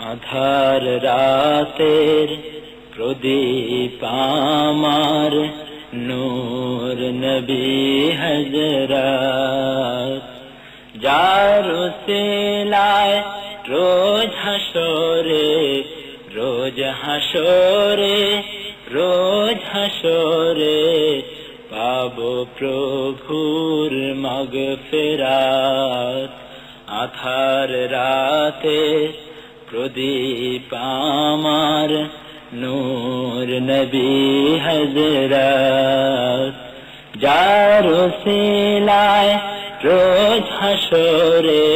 আধার রাতের প্রদীপ আমার নূর নবী হযরত যার উসিলায় রোজ হাসরে রোজ হাসরে পাবো প্রভুর মাগফিরাত আধার রাতে প্রদীপ আমার নূর নবী হযরত যার উসিলায় রোজ হাসরে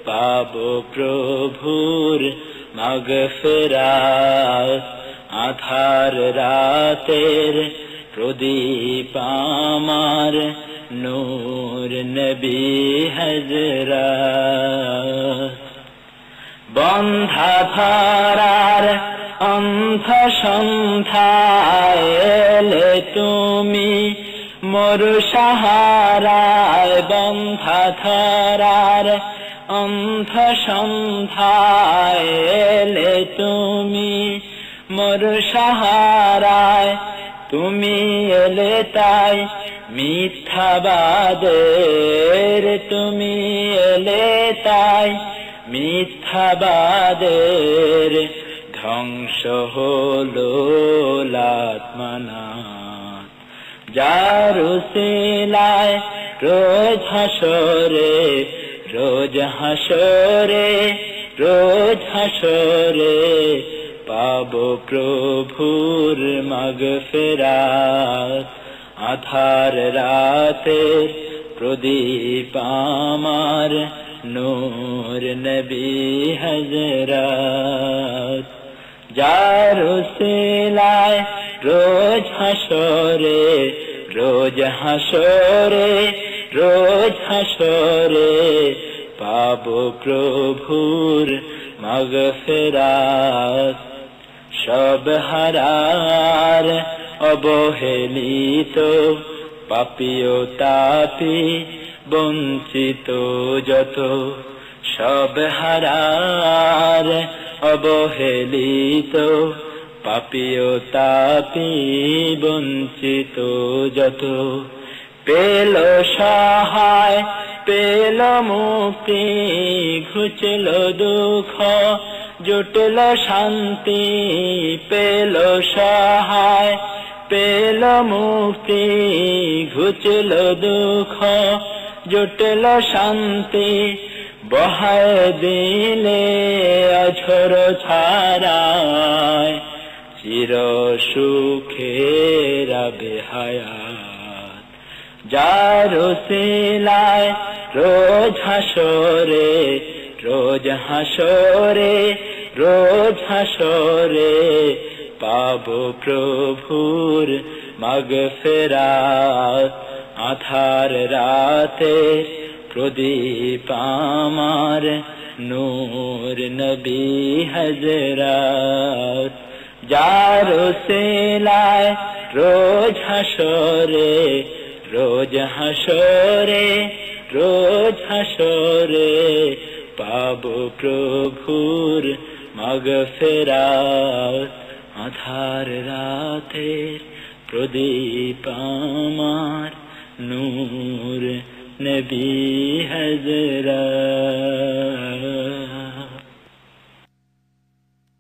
পাবো প্রভুর মাগফিরাত আধার রাতের প্রদীপ আমার নূর নবী হযরত বন্ধা ধরার অন্ধ সন্ধ্যায় এলে তুমি মোর সাহারায় বন্ধা ধরার অন্ধ সন্ধ্যায় এলে তুমি মোর সাহারায় তুমি এলে তাই মিথ্যাবাদের তুমি এলে তাই মিথ্যাবাদের ধ্বংস হলো লাতমানাত যার উসিলায় রোজ হাসরে পাবো প্রভুর মাগফিরাত আধার রাতের প্রদীপ আমার নূর নবী হযরত যার উসিলায় রোজ হাসরে পাবো প্রভুর মাগফিরাত সব হারার অবহেলিত পাপী ও তাপী বঞ্চিত যত সব হারার অবহেলিত পাপী ও তাপী বঞ্চিত যত পেল সহায় পেল মুক্তি ঘুচল দুঃখ জুটল শান্তি পেল সহায় পেল মুক্তি ঘুচল দুঃখ জুটল শান্তি বহায় দিলে অঝর ছাড়ায় চির সুখের বেহায়াত যার উসিলায় রোজ হাসরে পাবো প্রভুর মাগফিরাত আধার রাতের প্রদীপ আমার নূর নবী হযরত যার উসিলায় রোজ হাসরে পাবো প্রভুর মাগফিরাত আধার রাতের প্রদীপ আমার নূর নবী হযরত